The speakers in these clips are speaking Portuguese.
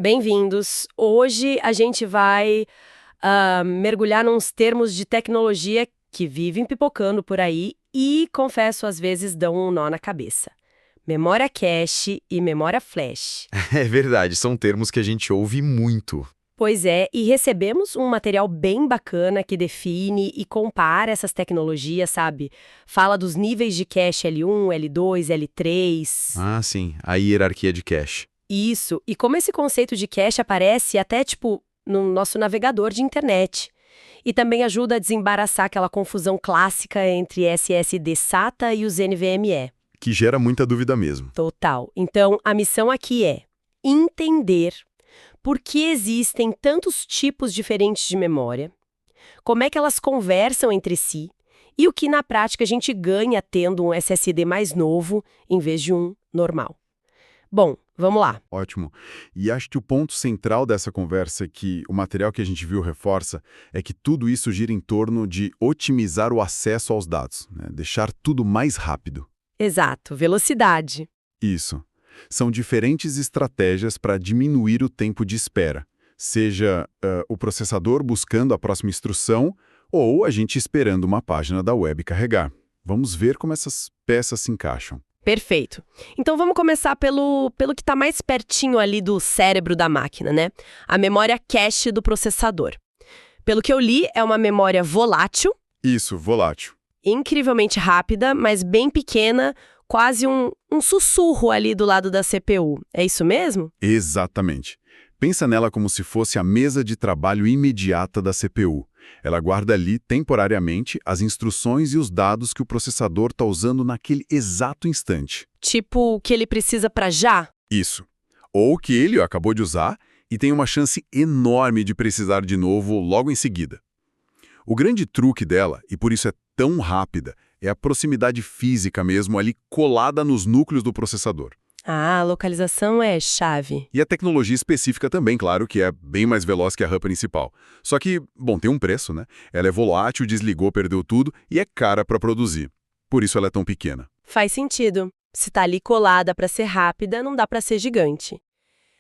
Bem-vindos. Hoje a gente vai mergulhar nos termos de tecnologia que vivem pipocando por aí e, confesso, às vezes dão um nó na cabeça. Memória cache e memória flash. É verdade, são termos que a gente ouve muito. Pois é, e recebemos um material bem bacana que define e compara essas tecnologias, sabe? Fala dos níveis de cache L1, L2, L3. Ah, sim, a hierarquia de cache. Isso, e como esse conceito de cache aparece até, no nosso navegador de internet. E também ajuda a desembaraçar aquela confusão clássica entre SSD SATA e os NVMe. Que gera muita dúvida mesmo. Total. Então, a missão aqui é entender por que existem tantos tipos diferentes de memória, como é que elas conversam entre si e o que na prática a gente ganha tendo um SSD mais novo em vez de um normal. Bom, vamos lá. Ótimo. E acho que o ponto central dessa conversa que o material que a gente viu reforça é que tudo isso gira em torno de otimizar o acesso aos dados, né? Deixar tudo mais rápido. Exato, velocidade. Isso. São diferentes estratégias para diminuir o tempo de espera, seja o processador buscando a próxima instrução ou a gente esperando uma página da web carregar. Vamos ver como essas peças se encaixam. Perfeito. Então vamos começar pelo que está mais pertinho ali do cérebro da máquina, né? A memória cache do processador. Pelo que eu li, é uma memória volátil. Isso, volátil. Incrivelmente rápida, mas bem pequena, quase um sussurro ali do lado da CPU. É isso mesmo? Exatamente. Pensa nela como se fosse a mesa de trabalho imediata da CPU. Ela guarda ali, temporariamente, as instruções e os dados que o processador está usando naquele exato instante. Tipo, o que ele precisa para já? Isso. Ou que ele acabou de usar e tem uma chance enorme de precisar de novo logo em seguida. O grande truque dela, e por isso é tão rápida, é a proximidade física mesmo ali colada nos núcleos do processador. Ah, a localização é chave. E a tecnologia específica também, claro, que é bem mais veloz que a RAM principal. Só que, bom, tem um preço, né? Ela é volátil, desligou, perdeu tudo e é cara para produzir. Por isso ela é tão pequena. Faz sentido. Se tá ali colada para ser rápida, não dá para ser gigante.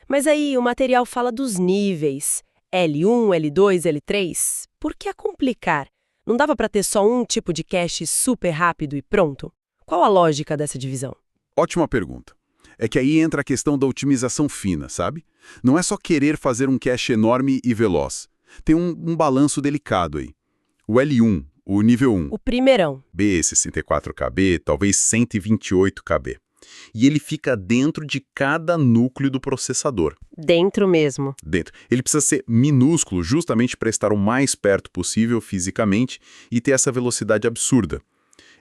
Mas aí o material fala dos níveis. L1, L2, L3. Por que complicar? Não dava para ter só um tipo de cache super rápido e pronto? Qual a lógica dessa divisão? Ótima pergunta. É que aí entra a questão da otimização fina, sabe? Não é só querer fazer um cache enorme e veloz. Tem um balanço delicado aí. O L1, o nível 1. O primeirão. B64KB, talvez 128KB. E ele fica dentro de cada núcleo do processador. Dentro mesmo. Dentro. Ele precisa ser minúsculo justamente para estar o mais perto possível fisicamente e ter essa velocidade absurda.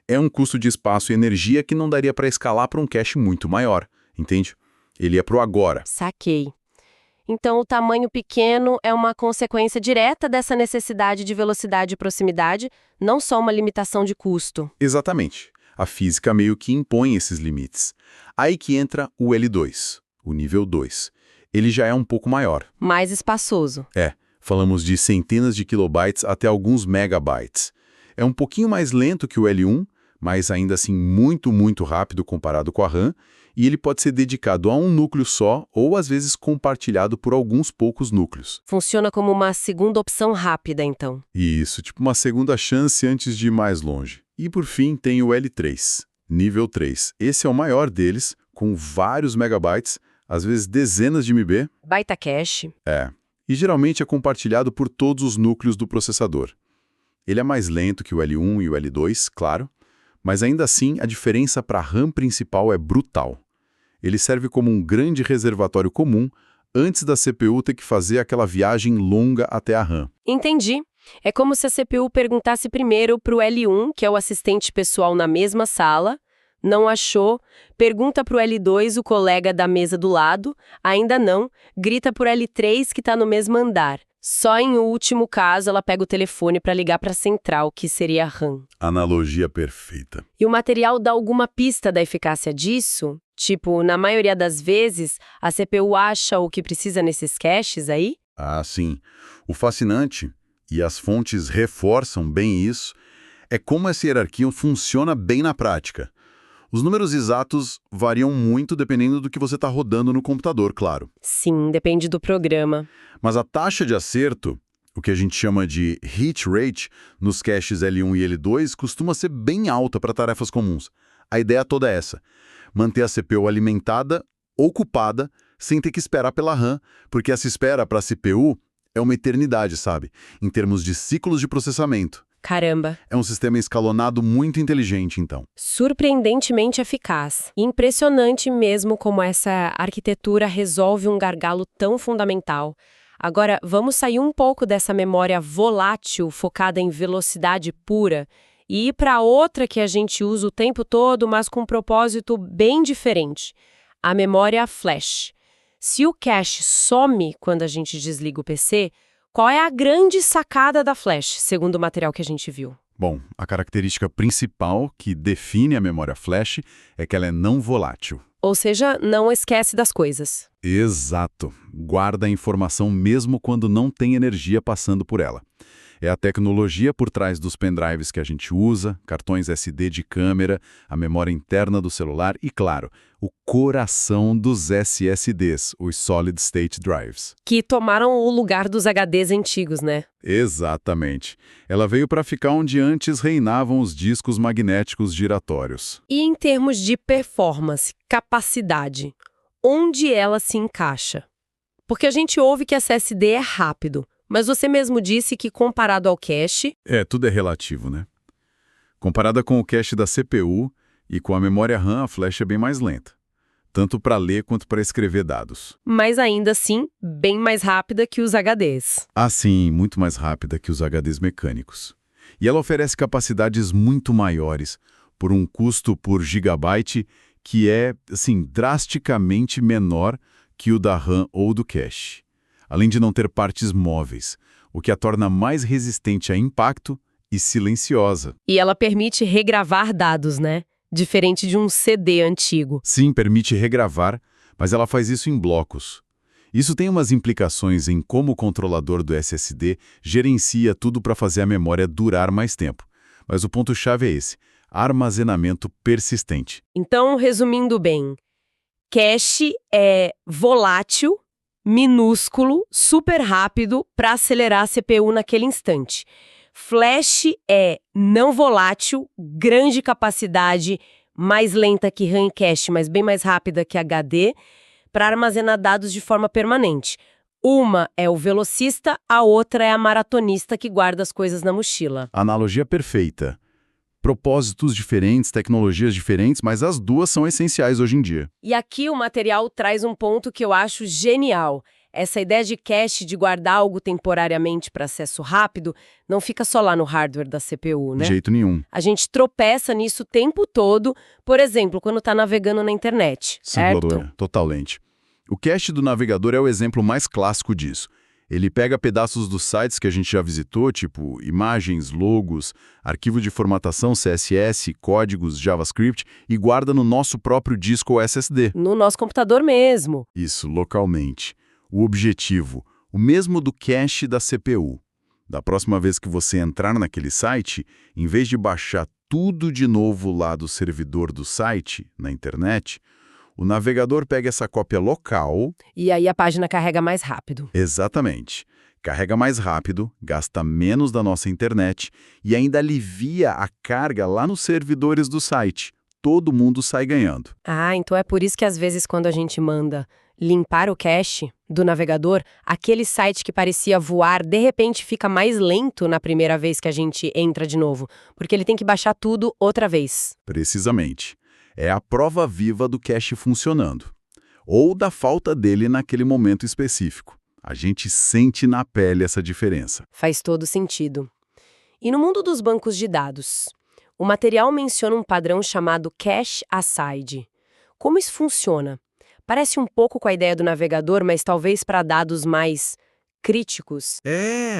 É um custo de espaço e energia que não daria para escalar para um cache muito maior. Entende? Ele é pro agora. Saquei. Então, o tamanho pequeno é uma consequência direta dessa necessidade de velocidade e proximidade, não só uma limitação de custo. Exatamente. A física meio que impõe esses limites. Aí que entra o L2, o nível 2. Ele já é um pouco maior. Mais espaçoso. Falamos de centenas de kilobytes até alguns megabytes. É um pouquinho mais lento que o L1, mas ainda assim muito, muito rápido comparado com a RAM, e ele pode ser dedicado a um núcleo só ou às vezes compartilhado por alguns poucos núcleos. Funciona como uma segunda opção rápida, então. Isso, tipo uma segunda chance antes de ir mais longe. E por fim tem o L3, nível 3. Esse é o maior deles, com vários megabytes, às vezes dezenas de MB. Baita cache. E geralmente é compartilhado por todos os núcleos do processador. Ele é mais lento que o L1 e o L2, claro, mas ainda assim a diferença para a RAM principal é brutal. Ele serve como um grande reservatório comum antes da CPU ter que fazer aquela viagem longa até a RAM. Entendi. É como se a CPU perguntasse primeiro para o L1, que é o assistente pessoal na mesma sala, não achou, pergunta para o L2, o colega da mesa do lado, ainda não, grita para o L3 que está no mesmo andar. Só em último caso ela pega o telefone para ligar para a central, que seria a RAM. Analogia perfeita. E o material dá alguma pista da eficácia disso? Tipo, na maioria das vezes, a CPU acha o que precisa nesses caches aí? Ah, sim. O fascinante, e as fontes reforçam bem isso, é como essa hierarquia funciona bem na prática. Os números exatos variam muito dependendo do que você está rodando no computador, claro. Sim, depende do programa. Mas a taxa de acerto, o que a gente chama de hit rate, nos caches L1 e L2, costuma ser bem alta para tarefas comuns. A ideia toda é essa: manter a CPU alimentada, ocupada, sem ter que esperar pela RAM, porque essa espera para a CPU é uma eternidade, sabe? Em termos de ciclos de processamento. Caramba. É um sistema escalonado muito inteligente, então. Surpreendentemente eficaz. Impressionante mesmo como essa arquitetura resolve um gargalo tão fundamental. Agora, vamos sair um pouco dessa memória volátil focada em velocidade pura e ir para outra que a gente usa o tempo todo, mas com um propósito bem diferente. A memória flash. Se o cache some quando a gente desliga o PC, qual é a grande sacada da flash, segundo o material que a gente viu? Bom, a característica principal que define a memória flash é que ela é não volátil. Ou seja, não esquece das coisas. Exato. Guarda a informação mesmo quando não tem energia passando por ela. É a tecnologia por trás dos pendrives que a gente usa, cartões SD de câmera, a memória interna do celular e, claro, o coração dos SSDs, os Solid State Drives. Que tomaram o lugar dos HDs antigos, né? Exatamente. Ela veio para ficar onde antes reinavam os discos magnéticos giratórios. E em termos de performance, capacidade, onde ela se encaixa? Porque a gente ouve que SSD é rápido, mas você mesmo disse que comparado ao cache... Tudo é relativo, né? Comparada com o cache da CPU e com a memória RAM, a flash é bem mais lenta. Tanto para ler quanto para escrever dados. Mas ainda assim, bem mais rápida que os HDs. Ah, sim, muito mais rápida que os HDs mecânicos. E ela oferece capacidades muito maiores, por um custo por gigabyte que é, assim, drasticamente menor que o da RAM ou do cache. Além de não ter partes móveis, o que a torna mais resistente a impacto e silenciosa. E ela permite regravar dados, né? Diferente de um CD antigo. Sim, permite regravar, mas ela faz isso em blocos. Isso tem umas implicações em como o controlador do SSD gerencia tudo para fazer a memória durar mais tempo. Mas o ponto-chave é esse: armazenamento persistente. Então, resumindo bem, cache é volátil, minúsculo, super rápido para acelerar a CPU naquele instante. Flash é não volátil, grande capacidade, mais lenta que RAM e cache, mas bem mais rápida que HD, para armazenar dados de forma permanente. Uma é o velocista, a outra é a maratonista que guarda as coisas na mochila. Analogia perfeita. Propósitos diferentes, tecnologias diferentes, mas as duas são essenciais hoje em dia. E aqui o material traz um ponto que eu acho genial. Essa ideia de cache, de guardar algo temporariamente para acesso rápido, não fica só lá no hardware da CPU, né? De jeito nenhum. A gente tropeça nisso o tempo todo, por exemplo, quando está navegando na internet, certo? Simulador, totalmente. O cache do navegador é o exemplo mais clássico disso. Ele pega pedaços dos sites que a gente já visitou, tipo imagens, logos, arquivo de formatação CSS, códigos, JavaScript, e guarda no nosso próprio disco ou SSD. No nosso computador mesmo. Isso, localmente. O objetivo, o mesmo do cache da CPU. Da próxima vez que você entrar naquele site, em vez de baixar tudo de novo lá do servidor do site, na internet, o navegador pega essa cópia local... E aí a página carrega mais rápido. Exatamente. Carrega mais rápido, gasta menos da nossa internet e ainda alivia a carga lá nos servidores do site. Todo mundo sai ganhando. Ah, então é por isso que às vezes quando a gente manda limpar o cache do navegador, aquele site que parecia voar, de repente fica mais lento na primeira vez que a gente entra de novo, porque ele tem que baixar tudo outra vez. Precisamente. É a prova viva do cache funcionando. Ou da falta dele naquele momento específico. A gente sente na pele essa diferença. Faz todo sentido. E no mundo dos bancos de dados, o material menciona um padrão chamado Cache Aside. Como isso funciona? Parece um pouco com a ideia do navegador, mas talvez para dados mais críticos.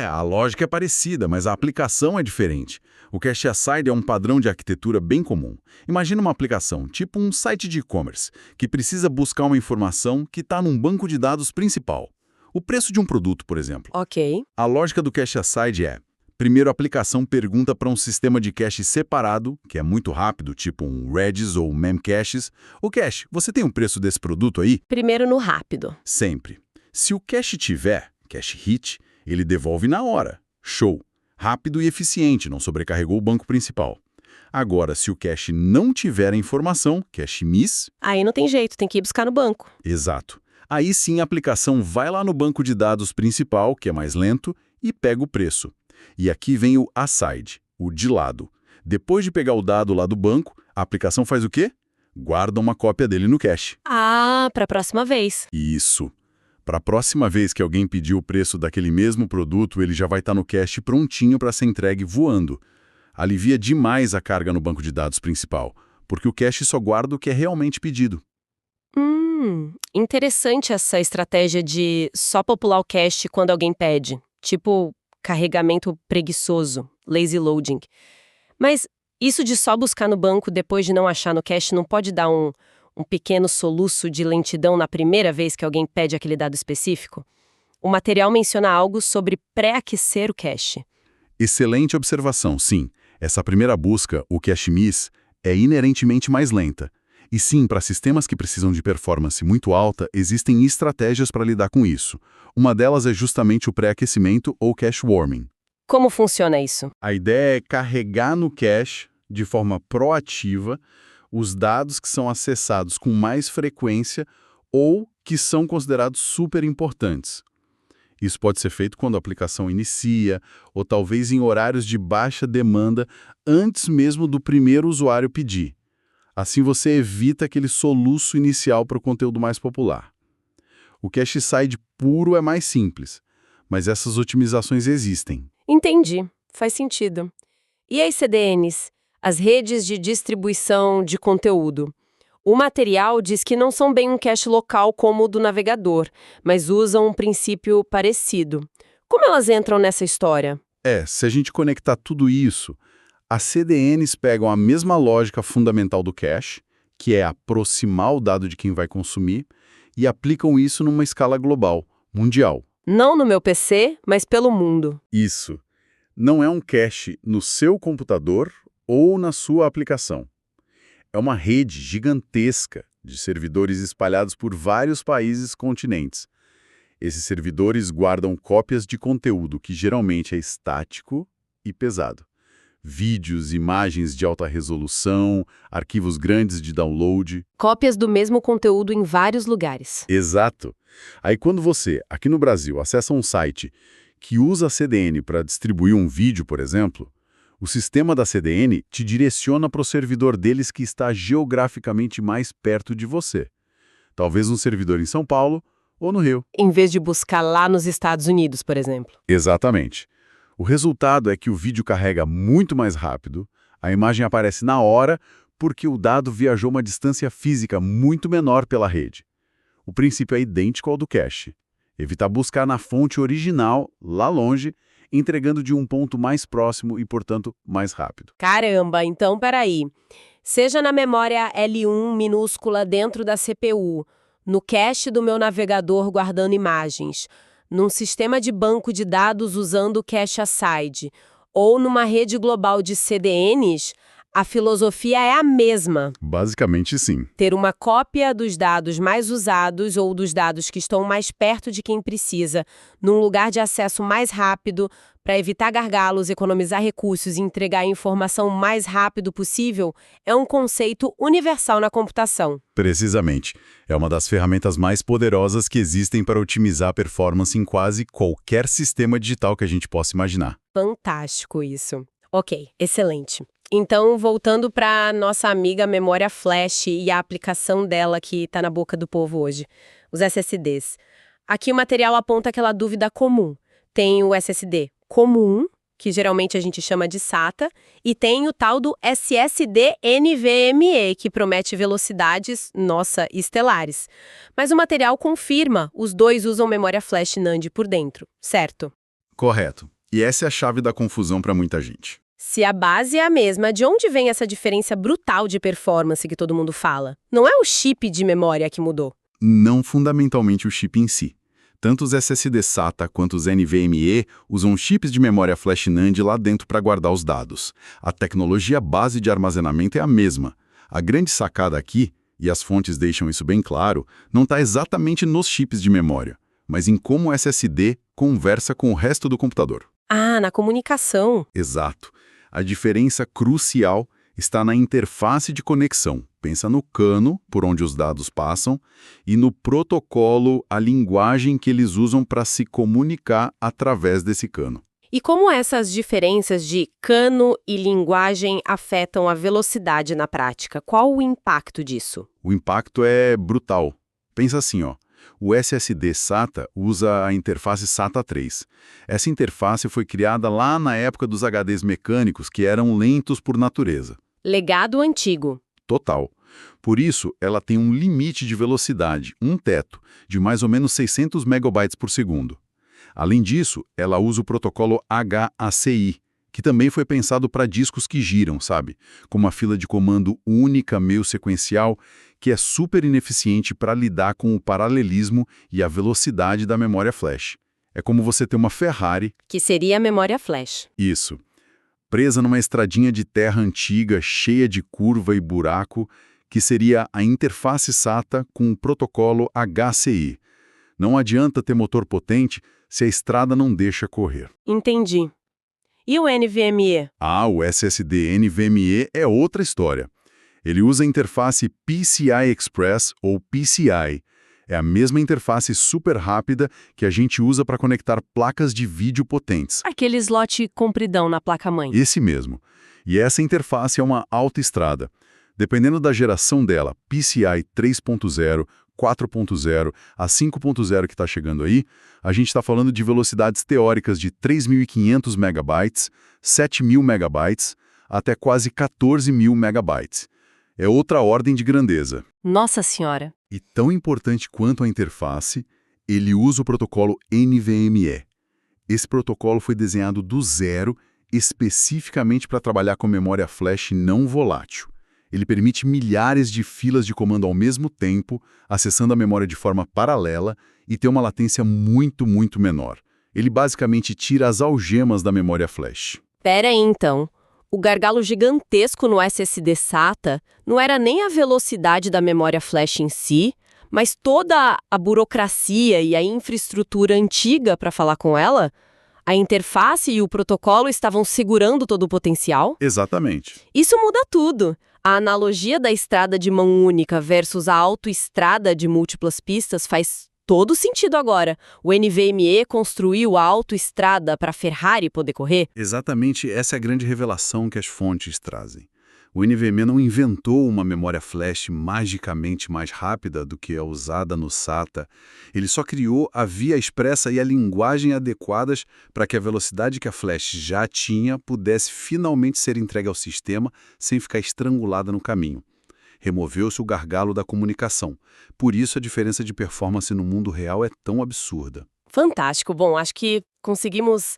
A lógica é parecida, mas a aplicação é diferente. O Cache Aside é um padrão de arquitetura bem comum. Imagina uma aplicação, tipo um site de e-commerce, que precisa buscar uma informação que está num banco de dados principal. O preço de um produto, por exemplo. Ok. A lógica do Cache Aside é: Primeiro, a aplicação pergunta para um sistema de cache separado, que é muito rápido, tipo um Redis ou Memcaches. O cache, você tem um preço desse produto aí? Primeiro no rápido. Sempre. Se o cache tiver, cache hit, ele devolve na hora. Show. Rápido e eficiente, não sobrecarregou o banco principal. Agora, se o cache não tiver a informação, cache miss... Aí não tem jeito, tem que ir buscar no banco. Exato. Aí sim a aplicação vai lá no banco de dados principal, que é mais lento, e pega o preço. E aqui vem o aside, o de lado. Depois de pegar o dado lá do banco, a aplicação faz o quê? Guarda uma cópia dele no cache. Ah, para a próxima vez. Isso. Para a próxima vez que alguém pedir o preço daquele mesmo produto, ele já vai estar no cache prontinho para ser entregue voando. Alivia demais a carga no banco de dados principal, porque o cache só guarda o que é realmente pedido. Interessante essa estratégia de só popular o cache quando alguém pede. Tipo, carregamento preguiçoso, lazy loading. Mas isso de só buscar no banco depois de não achar no cache não pode dar um pequeno soluço de lentidão na primeira vez que alguém pede aquele dado específico? O material menciona algo sobre pré-aquecer o cache. Excelente observação, sim. Essa primeira busca, o cache miss, é inerentemente mais lenta. E sim, para sistemas que precisam de performance muito alta, existem estratégias para lidar com isso. Uma delas é justamente o pré-aquecimento ou cache warming. Como funciona isso? A ideia é carregar no cache, de forma proativa, os dados que são acessados com mais frequência ou que são considerados super importantes. Isso pode ser feito quando a aplicação inicia, ou talvez em horários de baixa demanda, antes mesmo do primeiro usuário pedir. Assim você evita aquele soluço inicial para o conteúdo mais popular. O cache side puro é mais simples, mas essas otimizações existem. Entendi, faz sentido. E as CDNs, as redes de distribuição de conteúdo? O material diz que não são bem um cache local como o do navegador, mas usam um princípio parecido. Como elas entram nessa história? Se a gente conectar tudo isso, as CDNs pegam a mesma lógica fundamental do cache, que é aproximar o dado de quem vai consumir, e aplicam isso numa escala global, mundial. Não no meu PC, mas pelo mundo. Isso. Não é um cache no seu computador ou na sua aplicação. É uma rede gigantesca de servidores espalhados por vários países e continentes. Esses servidores guardam cópias de conteúdo que geralmente é estático e pesado. Vídeos, imagens de alta resolução, arquivos grandes de download. Cópias do mesmo conteúdo em vários lugares. Exato. Aí quando você, aqui no Brasil, acessa um site que usa a CDN para distribuir um vídeo, por exemplo, o sistema da CDN te direciona para o servidor deles que está geograficamente mais perto de você. Talvez um servidor em São Paulo ou no Rio. Em vez de buscar lá nos Estados Unidos, por exemplo. Exatamente. O resultado é que o vídeo carrega muito mais rápido, a imagem aparece na hora, porque o dado viajou uma distância física muito menor pela rede. O princípio é idêntico ao do cache. Evitar buscar na fonte original, lá longe, entregando de um ponto mais próximo e, portanto, mais rápido. Caramba, então peraí. Seja na memória L1 minúscula dentro da CPU, no cache do meu navegador guardando imagens, num sistema de banco de dados usando o cache aside, ou numa rede global de CDNs, a filosofia é a mesma. Basicamente, sim. Ter uma cópia dos dados mais usados ou dos dados que estão mais perto de quem precisa, num lugar de acesso mais rápido, para evitar gargalos, economizar recursos e entregar a informação o mais rápido possível, é um conceito universal na computação. Precisamente. É uma das ferramentas mais poderosas que existem para otimizar a performance em quase qualquer sistema digital que a gente possa imaginar. Fantástico isso. Ok, excelente. Então, voltando para nossa amiga memória flash e a aplicação dela que está na boca do povo hoje, os SSDs. Aqui o material aponta aquela dúvida comum. Tem o SSD comum, que geralmente a gente chama de SATA, e tem o tal do SSD NVMe, que promete velocidades, estelares. Mas o material confirma, os dois usam memória flash NAND por dentro, certo? Correto. E essa é a chave da confusão para muita gente. Se a base é a mesma, de onde vem essa diferença brutal de performance que todo mundo fala? Não é o chip de memória que mudou. Não fundamentalmente o chip em si. Tanto os SSD SATA quanto os NVMe usam chips de memória flash NAND lá dentro para guardar os dados. A tecnologia base de armazenamento é a mesma. A grande sacada aqui, e as fontes deixam isso bem claro, não está exatamente nos chips de memória, mas em como o SSD conversa com o resto do computador. Ah, na comunicação. Exato. A diferença crucial está na interface de conexão. Pensa no cano, por onde os dados passam, e no protocolo, a linguagem que eles usam para se comunicar através desse cano. E como essas diferenças de cano e linguagem afetam a velocidade na prática? Qual o impacto disso? O impacto é brutal. Pensa assim, ó. O SSD SATA usa a interface SATA 3. Essa interface foi criada lá na época dos HDs mecânicos, que eram lentos por natureza. Legado antigo. Total. Por isso, ela tem um limite de velocidade, um teto, de mais ou menos 600 megabytes por segundo. Além disso, ela usa o protocolo HACI, que também foi pensado para discos que giram, sabe? Com uma fila de comando única meio sequencial, que é super ineficiente para lidar com o paralelismo e a velocidade da memória flash. É como você ter uma Ferrari... Que seria a memória flash. Isso. Presa numa estradinha de terra antiga, cheia de curva e buraco, que seria a interface SATA com o protocolo HCI. Não adianta ter motor potente se a estrada não deixa correr. Entendi. E o NVMe? Ah, o SSD NVMe é outra história. Ele usa a interface PCI Express ou PCI. É a mesma interface super rápida que a gente usa para conectar placas de vídeo potentes. Aquele slot compridão na placa-mãe. Esse mesmo. E essa interface é uma autoestrada. Dependendo da geração dela, PCI 3.0, 4.0, a 5.0 que está chegando aí, a gente está falando de velocidades teóricas de 3.500 megabytes, 7.000 megabytes, até quase 14.000 megabytes. É outra ordem de grandeza. Nossa Senhora! E tão importante quanto a interface, ele usa o protocolo NVMe. Esse protocolo foi desenhado do zero, especificamente para trabalhar com memória flash não volátil. Ele permite milhares de filas de comando ao mesmo tempo, acessando a memória de forma paralela e tem uma latência muito, muito menor. Ele basicamente tira as algemas da memória flash. Pera aí, então. O gargalo gigantesco no SSD SATA não era nem a velocidade da memória flash em si, mas toda a burocracia e a infraestrutura antiga para falar com ela? A interface e o protocolo estavam segurando todo o potencial? Exatamente. Isso muda tudo. A analogia da estrada de mão única versus a autoestrada de múltiplas pistas faz todo sentido agora. O NVMe construiu a autoestrada para a Ferrari poder correr? Exatamente, essa é a grande revelação que as fontes trazem. O NVMe não inventou uma memória flash magicamente mais rápida do que a usada no SATA. Ele só criou a via expressa e a linguagem adequadas para que a velocidade que a flash já tinha pudesse finalmente ser entregue ao sistema sem ficar estrangulada no caminho. Removeu-se o gargalo da comunicação. Por isso a diferença de performance no mundo real é tão absurda. Fantástico. Bom, acho que conseguimos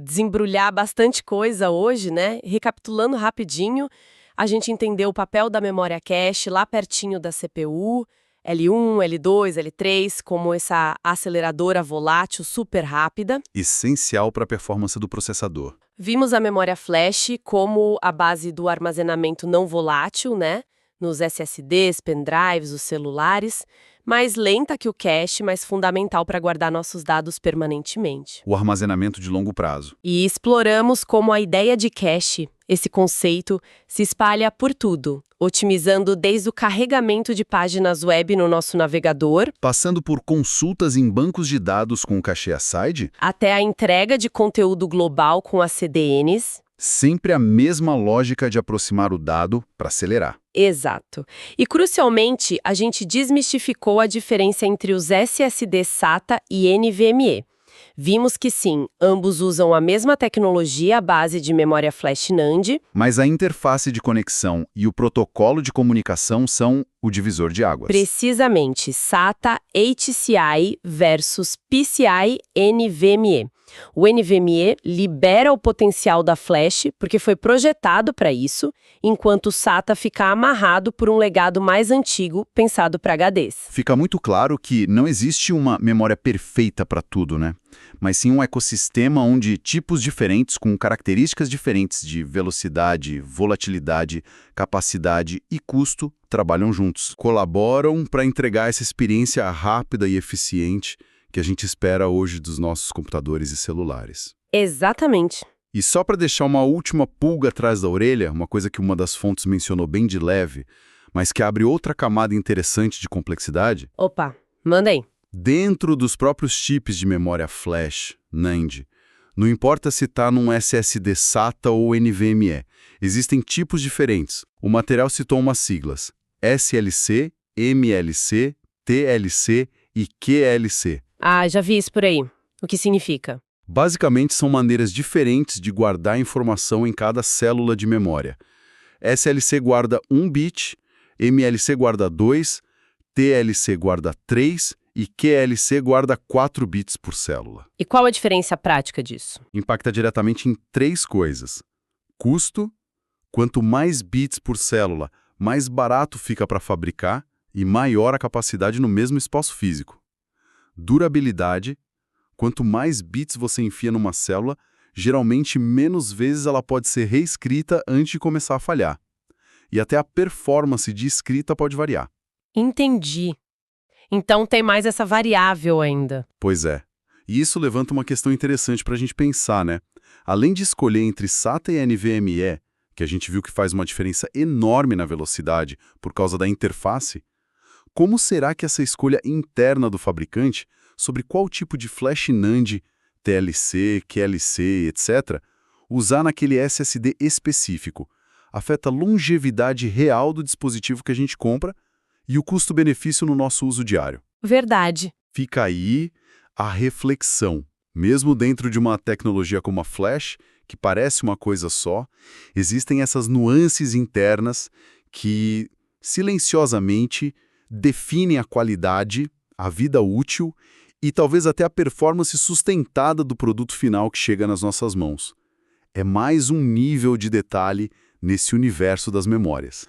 desembrulhar bastante coisa hoje, né? Recapitulando rapidinho, a gente entendeu o papel da memória cache lá pertinho da CPU, L1, L2, L3, como essa aceleradora volátil super rápida. Essencial para a performance do processador. Vimos a memória flash como a base do armazenamento não volátil, né? Nos SSDs, pendrives, os celulares, mais lenta que o cache, mas fundamental para guardar nossos dados permanentemente. O armazenamento de longo prazo. E exploramos como a ideia de cache, esse conceito, se espalha por tudo, otimizando desde o carregamento de páginas web no nosso navegador, Passando por consultas em bancos de dados com o cache aside, até a entrega de conteúdo global com as CDNs. sempre a mesma lógica de aproximar o dado para acelerar. Exato. E, crucialmente, a gente desmistificou a diferença entre os SSD SATA e NVMe. Vimos que sim, ambos usam a mesma tecnologia à base de memória flash NAND. Mas a interface de conexão e o protocolo de comunicação são o divisor de águas. Precisamente, SATA HCI versus PCI NVMe. O NVMe libera o potencial da flash porque foi projetado para isso, enquanto o SATA fica amarrado por um legado mais antigo pensado para HDs. Fica muito claro que não existe uma memória perfeita para tudo, né? Mas sim um ecossistema onde tipos diferentes com características diferentes de velocidade, volatilidade, capacidade e custo trabalham juntos. Colaboram para entregar essa experiência rápida e eficiente que a gente espera hoje dos nossos computadores e celulares. Exatamente. E só para deixar uma última pulga atrás da orelha, uma coisa que uma das fontes mencionou bem de leve, mas que abre outra camada interessante de complexidade. Opa, manda aí. Dentro dos próprios chips de memória flash, NAND, não importa se está num SSD SATA ou NVMe, existem tipos diferentes. O material citou umas siglas: SLC, MLC, TLC e QLC. Ah, já vi isso por aí. O que significa? Basicamente, são maneiras diferentes de guardar informação em cada célula de memória. SLC guarda 1 bit, MLC guarda 2, TLC guarda 3 e QLC guarda 4 bits por célula. E qual a diferença prática disso? Impacta diretamente em 3 coisas. Custo: quanto mais bits por célula, mais barato fica para fabricar e maior a capacidade no mesmo espaço físico. Durabilidade: quanto mais bits você enfia numa célula, geralmente menos vezes ela pode ser reescrita antes de começar a falhar. E até a performance de escrita pode variar. Entendi. Então tem mais essa variável ainda. Pois é. E isso levanta uma questão interessante para a gente pensar, né? Além de escolher entre SATA e NVMe, que a gente viu que faz uma diferença enorme na velocidade por causa da interface, como será que essa escolha interna do fabricante sobre qual tipo de flash NAND, TLC, QLC, etc., usar naquele SSD específico afeta a longevidade real do dispositivo que a gente compra e o custo-benefício no nosso uso diário? Verdade. Fica aí a reflexão. Mesmo dentro de uma tecnologia como a flash, que parece uma coisa só, existem essas nuances internas que, silenciosamente, definem a qualidade, a vida útil e talvez até a performance sustentada do produto final que chega nas nossas mãos. É mais um nível de detalhe nesse universo das memórias.